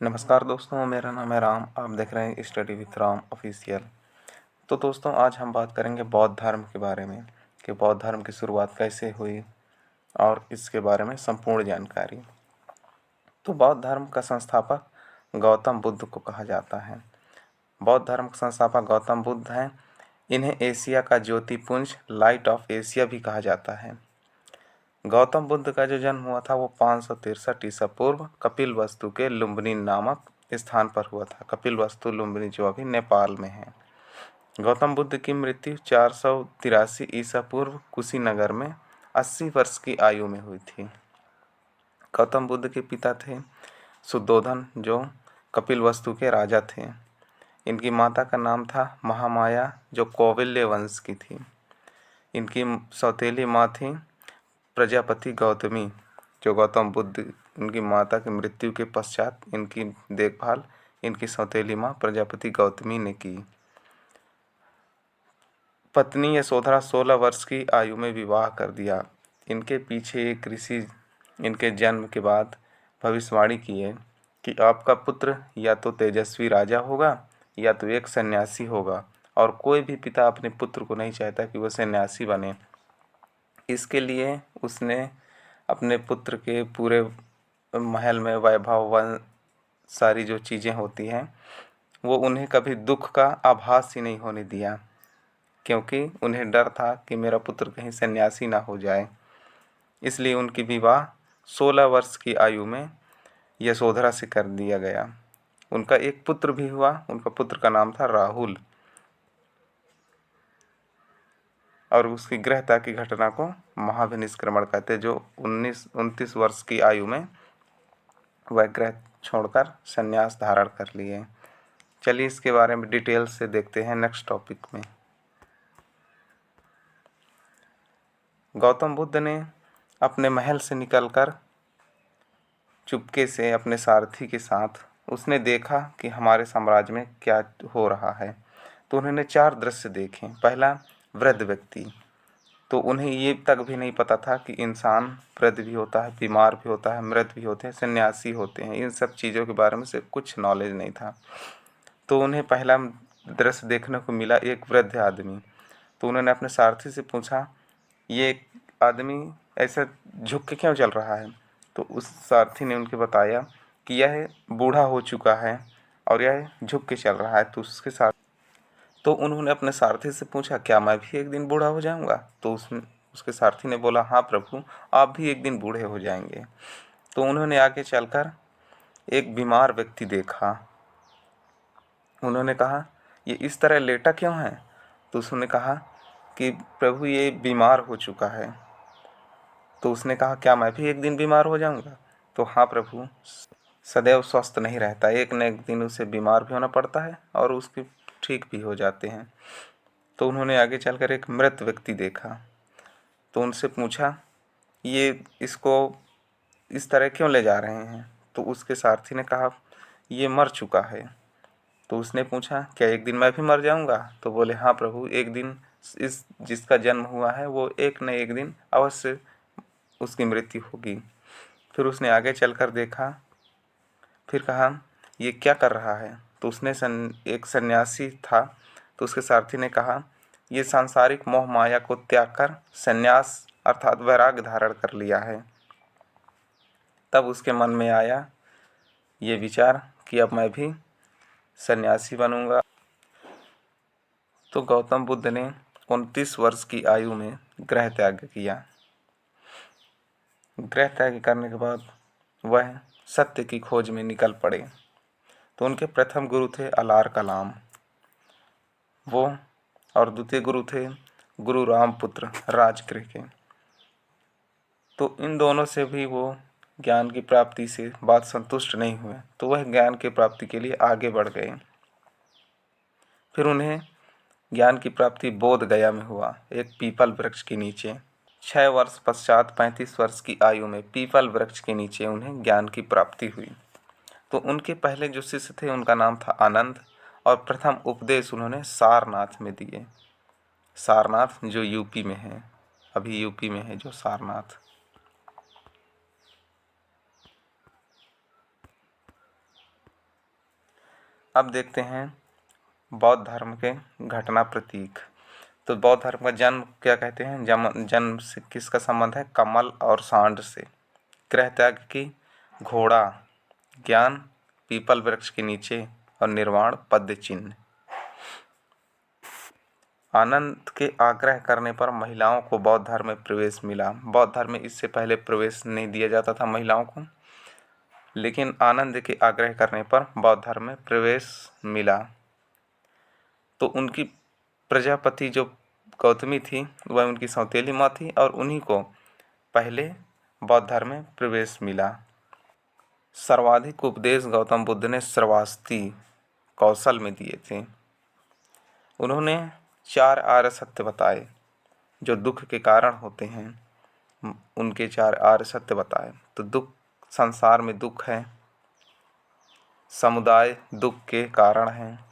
नमस्कार दोस्तों, मेरा नाम है राम। आप देख रहे हैं स्टडी विथ राम ऑफिशियल। तो दोस्तों, आज हम बात करेंगे बौद्ध धर्म के बारे में कि बौद्ध धर्म की शुरुआत कैसे हुई और इसके बारे में संपूर्ण जानकारी। तो बौद्ध धर्म का संस्थापक गौतम बुद्ध को कहा जाता है। बौद्ध धर्म के संस्थापक गौतम बुद्ध हैं। इन्हें एशिया का ज्योतिपुंज लाइट ऑफ एशिया भी कहा जाता है। गौतम बुद्ध का जो जन्म हुआ था वो 563 ईसा पूर्व कपिलवस्तु के लुम्बिनी नामक स्थान पर हुआ था। कपिलवस्तु लुम्बिनी जो अभी नेपाल में है। गौतम बुद्ध की मृत्यु 483 ईसा पूर्व कुशीनगर में 80 वर्ष की आयु में हुई थी। गौतम बुद्ध के पिता थे सुद्धोधन, जो कपिलवस्तु के राजा थे। इनकी माता का नाम था महामाया, जो कौटिल्य वंश की थी। इनकी सौतेली माँ थी प्रजापति गौतमी, जो गौतम बुद्ध उनकी माता की मृत्यु के पश्चात इनकी देखभाल इनकी सौतेली माँ प्रजापति गौतमी ने की। पत्नी यशोधरा 16 वर्ष की आयु में विवाह कर दिया। इनके पीछे एक ऋषि इनके जन्म के बाद भविष्यवाणी किए कि आपका पुत्र या तो तेजस्वी राजा होगा या तो एक सन्यासी होगा, और कोई भी पिता अपने पुत्र को नहीं चाहता कि वह सन्यासी बने। इसके लिए उसने अपने पुत्र के पूरे महल में वैभव वन सारी जो चीज़ें होती हैं वो उन्हें कभी दुख का आभास ही नहीं होने दिया, क्योंकि उन्हें डर था कि मेरा पुत्र कहीं सन्यासी ना हो जाए। इसलिए उनकी विवाह 16 वर्ष की आयु में यशोधरा से कर दिया गया। उनका एक पुत्र भी हुआ। उनका पुत्र का नाम था राहुल, और उसकी गृहत्याग की घटना को महाभिनिष्क्रमण कहते, जो 29 वर्ष की आयु में वह गृह छोड़कर संन्यास धारण कर लिए। चलिए इसके बारे में डिटेल से देखते हैं नेक्स्ट टॉपिक में। गौतम बुद्ध ने अपने महल से निकलकर चुपके से अपने सारथी के साथ उसने देखा कि हमारे साम्राज्य में क्या हो रहा है। तो उन्होंने 4 दृश्य देखे। पहला, वृद्ध व्यक्ति। तो उन्हें ये तक भी नहीं पता था कि इंसान वृद्ध भी होता है, बीमार भी होता है, मृत भी होते हैं, सन्यासी होते हैं। इन सब चीज़ों के बारे में से कुछ नॉलेज नहीं था। तो उन्हें पहला दृश्य देखने को मिला, एक वृद्ध आदमी। तो उन्होंने अपने सारथी से पूछा, ये आदमी ऐसा झुक के क्यों चल रहा है? तो उस सारथी ने उनके बताया कि यह बूढ़ा हो चुका है और यह झुक के चल रहा है। तो उन्होंने अपने सारथी से पूछा, क्या मैं भी एक दिन बूढ़ा हो जाऊंगा? तो उसके सारथी ने बोला, हाँ प्रभु, आप भी एक दिन बूढ़े हो जाएंगे। तो उन्होंने आगे चलकर एक बीमार व्यक्ति देखा। उन्होंने कहा, ये इस तरह लेटा क्यों है? तो उसने कहा कि प्रभु, ये बीमार हो चुका है। तो उसने कहा, क्या मैं भी एक दिन बीमार हो जाऊंगा? तो हाँ प्रभु, सदैव स्वस्थ नहीं रहता, एक न एक दिन उसे बीमार भी होना पड़ता है और उसके ठीक भी हो जाते हैं। तो उन्होंने आगे चलकर एक मृत व्यक्ति देखा। तो उनसे पूछा, ये इसको इस तरह क्यों ले जा रहे हैं? तो उसके सारथी ने कहा, ये मर चुका है। तो उसने पूछा, क्या एक दिन मैं भी मर जाऊंगा? तो बोले, हाँ प्रभु, एक दिन इस जिसका जन्म हुआ है वो एक न एक दिन अवश्य उसकी मृत्यु होगी। फिर उसने आगे चलकर देखा, फिर कहा, ये क्या कर रहा है? तो उसने एक सन्यासी था। तो उसके सारथी ने कहा, ये सांसारिक मोह माया को त्याग कर संन्यास अर्थात वैराग्य धारण कर लिया है। तब उसके मन में आया ये विचार कि अब मैं भी सन्यासी बनूंगा। तो गौतम बुद्ध ने 29 वर्ष की आयु में गृह त्याग किया। गृह त्याग करने के बाद वह सत्य की खोज में निकल पड़े। तो उनके प्रथम गुरु थे अलार कलाम, वो, और द्वितीय गुरु थे गुरु रामपुत्र राजगृह के। तो इन दोनों से भी वो ज्ञान की प्राप्ति से बात संतुष्ट नहीं हुए, तो वह ज्ञान की प्राप्ति के लिए आगे बढ़ गए। फिर उन्हें ज्ञान की प्राप्ति बोध गया में हुआ, एक पीपल वृक्ष के नीचे। 6 वर्ष पश्चात 35 वर्ष की आयु में पीपल वृक्ष के नीचे उन्हें ज्ञान की प्राप्ति हुई। तो उनके पहले जो शिष्य थे उनका नाम था आनंद, और प्रथम उपदेश उन्होंने सारनाथ में दिए। सारनाथ जो यूपी में है, अभी यूपी में है जो सारनाथ। अब देखते हैं बौद्ध धर्म के घटना प्रतीक। तो बौद्ध धर्म का जन्म क्या कहते हैं, जन्म से किसका संबंध है, कमल और सांड से। गृह त्याग की, घोड़ा, ज्ञान, पीपल वृक्ष के नीचे, और निर्वाण पद्य चिन्ह। आनंद के आग्रह करने पर महिलाओं को बौद्ध धर्म में प्रवेश मिला। बौद्ध धर्म में इससे पहले प्रवेश नहीं दिया जाता था महिलाओं को, लेकिन आनंद के आग्रह करने पर बौद्ध धर्म में प्रवेश मिला। तो उनकी प्रजापति जो गौतमी थी वह उनकी सौतेली माँ थी, और उन्हीं को पहले बौद्ध धर्म में प्रवेश मिला। सर्वाधिक उपदेश गौतम बुद्ध ने श्रावस्ती कौशल में दिए थे। उन्होंने 4 आर्य सत्य बताए जो दुख के कारण होते हैं। उनके 4 आर्य सत्य बताए। तो दुख, संसार में दुख है, समुदाय दुख के कारण है,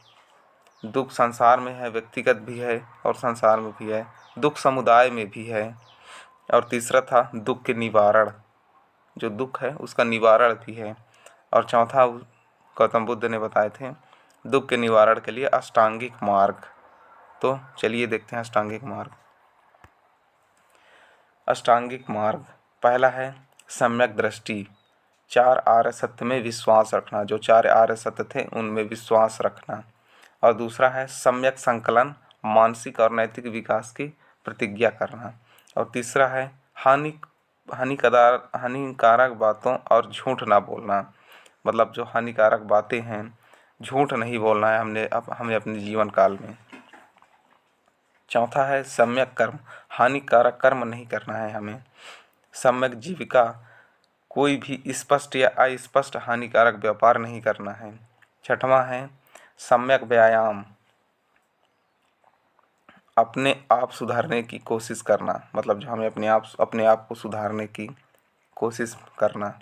दुख संसार में है, व्यक्तिगत भी है और संसार में भी है, दुख समुदाय में भी है। और तीसरा था दुख के निवारण, जो दुख है उसका निवारण भी है। और चौथा गौतम बुद्ध ने बताए थे दुख के निवारण के लिए अष्टांगिक मार्ग। तो चलिए देखते हैं अष्टांगिक मार्ग। अष्टांगिक मार्ग पहला है सम्यक दृष्टि, 4 आर्य सत्य में विश्वास रखना, जो 4 आर्य सत्य थे उनमें विश्वास रखना। और दूसरा है सम्यक संकलन, मानसिक और नैतिक विकास की प्रतिज्ञा करना। और तीसरा है हानिकारक बातों और झूठ ना बोलना, मतलब जो हानिकारक बातें हैं, झूठ नहीं बोलना है हमें अपने जीवन काल में। चौथा है सम्यक कर्म, हानिकारक कर्म नहीं करना है हमें। सम्यक जीविका, कोई भी स्पष्ट या अस्पष्ट हानिकारक व्यापार नहीं करना है। छठवां है सम्यक व्यायाम, अपने आप सुधारने की कोशिश करना, मतलब जो हमें अपने आप को सुधारने की कोशिश करना।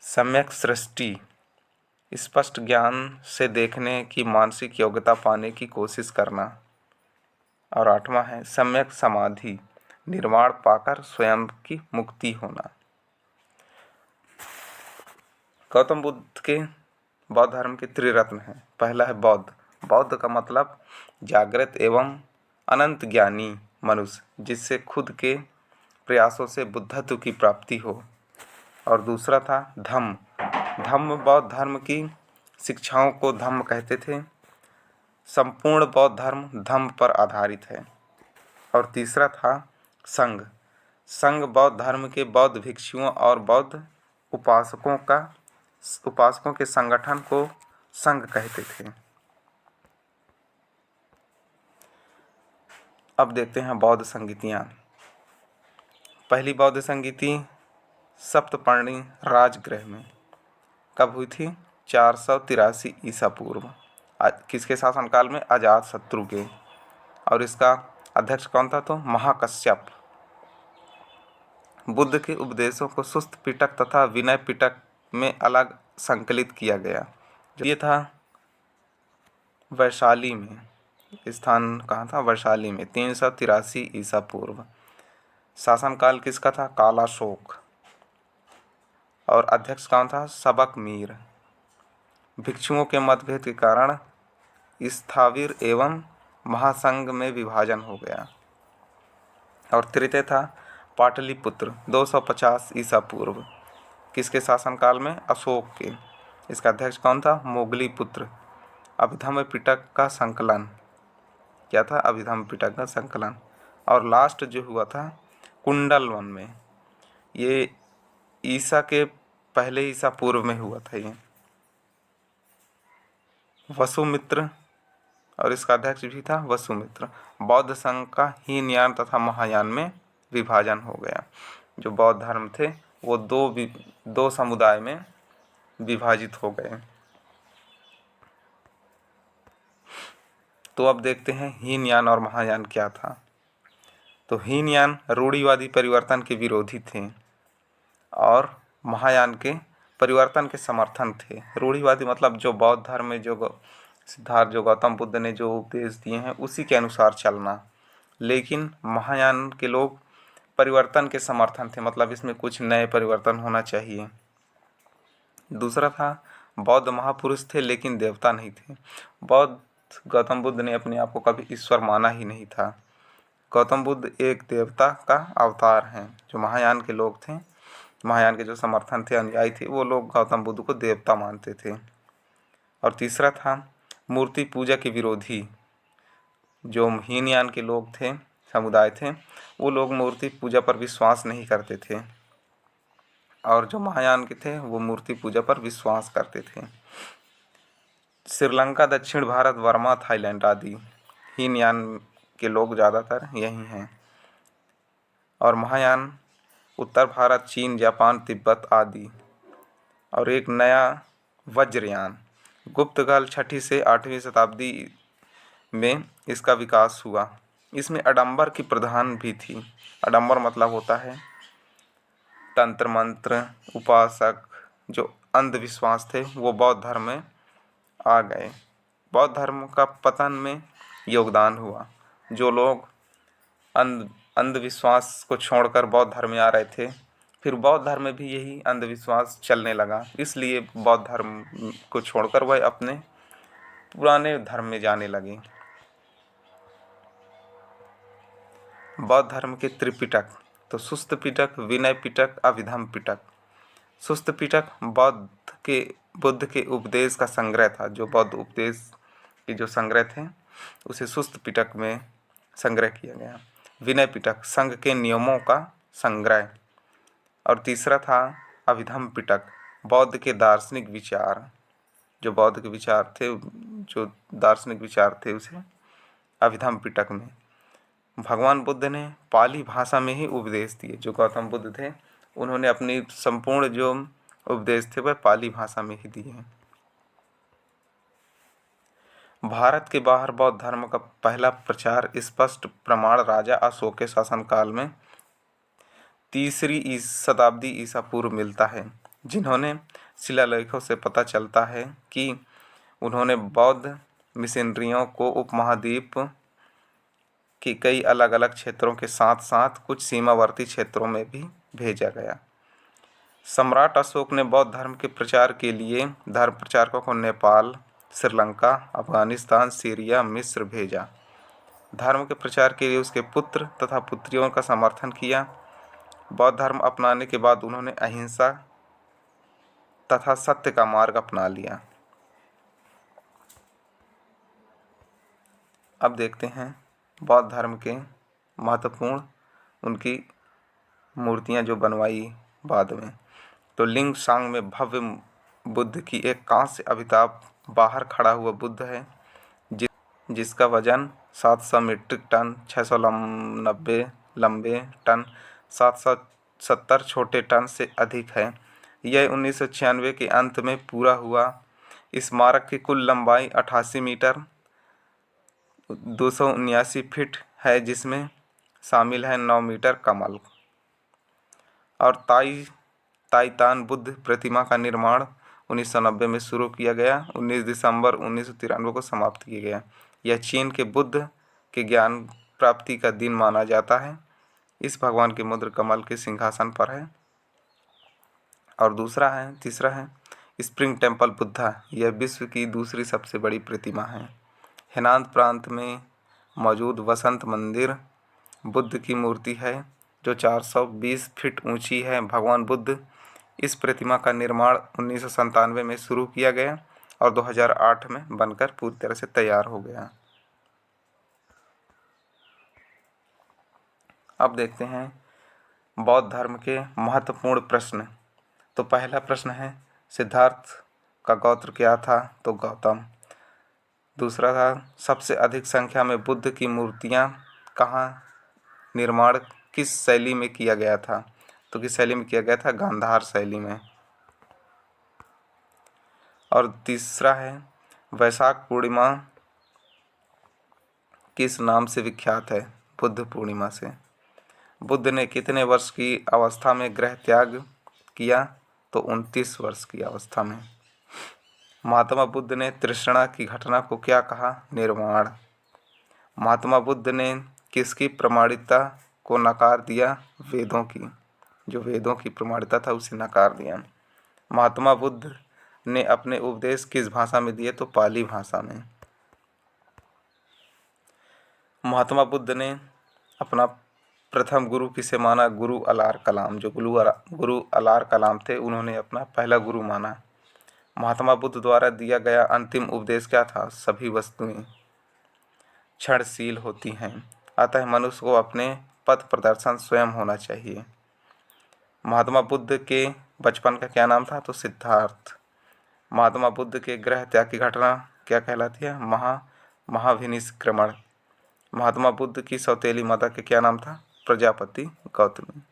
सम्यक सृष्टि, स्पष्ट ज्ञान से देखने की मानसिक योग्यता पाने की कोशिश करना। और आठवां है सम्यक समाधि, निर्वाण पाकर स्वयं की मुक्ति होना। गौतम बुद्ध के बौद्ध धर्म के त्रिरत्न हैं। पहला है बौद्ध। बौद्ध का मतलब जागृत एवं अनंत ज्ञानी मनुष्य, जिससे खुद के प्रयासों से बुद्धत्व की प्राप्ति हो। और दूसरा था धम्म। धम्म बौद्ध धर्म की शिक्षाओं को धम्म कहते थे। संपूर्ण बौद्ध धर्म धम्म पर आधारित है। और तीसरा था संघ। संघ बौद्ध धर्म के बौद्ध भिक्षुओं और बौद्ध उपासकों के संगठन को संघ कहते थे। अब देखते हैं बौद्ध संगीतियाँ। पहली बौद्ध संगीति सप्तपर्णी राजगृह में कब हुई थी, 483 ईसा पूर्व, किसके शासनकाल में, अजातशत्रु के। और इसका अध्यक्ष कौन था, तो महाकश्यप। बुद्ध के उपदेशों को सुस्त पिटक तथा विनय पिटक में अलग संकलित किया गया। ये था वैशाली में, स्थान कहाँ था, वैशाली में, 383 ईसा पूर्व। शासनकाल किसका था, कालाशोक। और अध्यक्ष कौन था, सबक मीर। भिक्षुओं के मतभेद के कारण स्थाविर एवं महासंघ में विभाजन हो गया। और तृतीय था पाटलिपुत्र, 250 ईसा पूर्व, किसके शासनकाल में, अशोक के। इसका अध्यक्ष कौन था, मोगलीपुत्र। अभिधम्म पिटक का संकलन, क्या था, अभिधम्म पिटक का संकलन। और लास्ट जो हुआ था कुंडलवन में, ये ईसा के पहले ईसा पूर्व में हुआ था ये। वसुमित्र, और इसका अध्यक्ष भी था वसुमित्र। बौद्ध संघ का हीनयान तथा महायान में विभाजन हो गया। जो बौद्ध धर्म थे वो दो समुदाय में विभाजित हो गए। तो अब देखते हैं हीनयान और महायान क्या था। तो हीनयान रूढ़िवादी परिवर्तन के विरोधी थे और महायान के परिवर्तन के समर्थन थे। रूढ़िवादी मतलब जो बौद्ध धर्म में जो सिद्धार्थ, जो गौतम बुद्ध ने जो उपदेश दिए हैं उसी के अनुसार चलना। लेकिन महायान के लोग परिवर्तन के समर्थन थे, मतलब इसमें कुछ नए परिवर्तन होना चाहिए। दूसरा था बौद्ध महापुरुष थे लेकिन देवता नहीं थे। गौतम बुद्ध ने अपने आप को कभी ईश्वर माना ही नहीं था। गौतम बुद्ध एक देवता का अवतार हैं। जो महायान के लोग थे, महायान के जो समर्थन थे, अनुयायी थे, वो लोग गौतम बुद्ध को देवता मानते थे। और तीसरा था मूर्ति पूजा के विरोधी। जो हीनयान के लोग थे, समुदाय थे, वो लोग मूर्ति पूजा पर विश्वास नहीं करते थे, और जो महायान के थे वो मूर्ति पूजा पर विश्वास करते थे। श्रीलंका, दक्षिण भारत, वर्मा, थाईलैंड आदि हीनयान के लोग ज़्यादातर यही हैं। और महायान उत्तर भारत, चीन, जापान, तिब्बत आदि। और एक नया वज्रयान गुप्तकाल 6वीं से 8वीं शताब्दी में इसका विकास हुआ। इसमें आडंबर की प्रधान भी थी। आडंबर मतलब होता है तंत्र मंत्र उपासक। जो अंधविश्वास थे वो बौद्ध धर्म में आ गए। बौद्ध धर्म का पतन में योगदान हुआ। जो लोग अंधविश्वास को छोड़कर बौद्ध धर्म में आ रहे थे, फिर बौद्ध धर्म में भी यही अंधविश्वास चलने लगा, इसलिए बौद्ध धर्म को छोड़कर वह अपने पुराने धर्म में जाने लगे। बौद्ध धर्म के त्रिपिटक, तो सुस्त पिटक, विनय पिटक, अभिधम पिटक। सुस्त पिटक बुद्ध के उपदेश का संग्रह था। जो बौद्ध उपदेश के जो संग्रह थे उसे सुस्त पिटक में संग्रह किया गया। विनय पिटक संघ के नियमों का संग्रह। और तीसरा था अभिधम पिटक, बौद्ध के दार्शनिक विचार। जो बौद्ध के विचार थे, जो दार्शनिक विचार थे, उसे अभिधम पिटक में। भगवान बुद्ध ने पाली भाषा में ही उपदेश दिए। जो गौतम बुद्ध थे उन्होंने अपनी संपूर्ण जो उपदेश थे वह पाली भाषा में ही दिए। भारत के बाहर बौद्ध धर्म का पहला प्रचार स्पष्ट प्रमाण राजा अशोक के शासनकाल में 3री शताब्दी ईसा पूर्व मिलता है, जिन्होंने शिलालेखों से पता चलता है कि उन्होंने बौद्ध मिशनरियों को उपमहाद्वीप के कई अलग अलग क्षेत्रों के साथ साथ कुछ सीमावर्ती क्षेत्रों में भी भेजा गया। सम्राट अशोक ने बौद्ध धर्म के प्रचार के लिए धर्म प्रचारकों को नेपाल, श्रीलंका, अफगानिस्तान, सीरिया, मिस्र भेजा। धर्म के प्रचार के लिए उसके पुत्र तथा पुत्रियों का समर्थन किया। बौद्ध धर्म अपनाने के बाद उन्होंने अहिंसा तथा सत्य का मार्ग अपना लिया। अब देखते हैं बौद्ध धर्म के महत्वपूर्ण उनकी मूर्तियां जो बनवाई बाद में। तो लिंग सांग में भव्य बुद्ध की एक कांस्य अभिताभ बाहर खड़ा हुआ बुद्ध है, जिसका वजन 700 मीट्रिक टन, 690 लंबे टन, 770 छोटे टन से अधिक है। यह 1996 के अंत में पूरा हुआ। स्मारक की कुल लंबाई 88 मीटर 279 फीट है, जिसमें शामिल है 9 मीटर कमल। और ताइतान बुद्ध प्रतिमा का निर्माण 1990 में शुरू किया गया। 19 दिसंबर 1993 को समाप्त किया गया। यह चीन के बुद्ध के ज्ञान प्राप्ति का दिन माना जाता है। इस भगवान की मुद्र कमल के सिंहासन पर है। और तीसरा है स्प्रिंग टेम्पल बुद्धा। यह विश्व की दूसरी सबसे बड़ी प्रतिमा है। हेनान प्रांत में मौजूद वसंत मंदिर बुद्ध की मूर्ति है, जो 420 फीट ऊंची है। भगवान बुद्ध इस प्रतिमा का निर्माण 1997 में शुरू किया गया और 2008 में बनकर पूरी तरह से तैयार हो गया। अब देखते हैं बौद्ध धर्म के महत्वपूर्ण प्रश्न। तो पहला प्रश्न है, सिद्धार्थ का गोत्र क्या था? तो गौतम। दूसरा था, सबसे अधिक संख्या में बुद्ध की मूर्तियां कहाँ निर्माण किस शैली में किया गया था? तो किस शैली में किया गया था? गांधार शैली में। और तीसरा है, वैशाख पूर्णिमा किस नाम से विख्यात है? बुद्ध पूर्णिमा से। बुद्ध ने कितने वर्ष की अवस्था में गृह त्याग किया? तो 29 वर्ष की अवस्था में। महात्मा बुद्ध ने तृष्णा की घटना को क्या कहा? निर्वाण। महात्मा बुद्ध ने किसकी प्रमाणिकता को नकार दिया? वेदों की। जो वेदों की प्रमाणिकता था उसे नकार दिया। महात्मा बुद्ध ने अपने उपदेश किस भाषा में दिए? तो पाली भाषा में। महात्मा बुद्ध ने अपना प्रथम गुरु किसे माना? गुरु अलार कलाम। जो गुरु अलार कलाम थे, उन्होंने अपना पहला गुरु माना। महात्मा बुद्ध द्वारा दिया गया अंतिम उपदेश क्या था? सभी वस्तुएं क्षणशील होती हैं, अतः मनुष्य को अपने पथ प्रदर्शन स्वयं होना चाहिए। महात्मा बुद्ध के बचपन का क्या नाम था? तो सिद्धार्थ। महात्मा बुद्ध के ग्रह त्याग की घटना क्या कहलाती है? महाविनिष्क्रमण। महात्मा बुद्ध की सौतेली माता के क्या नाम था? प्रजापति गौतमी।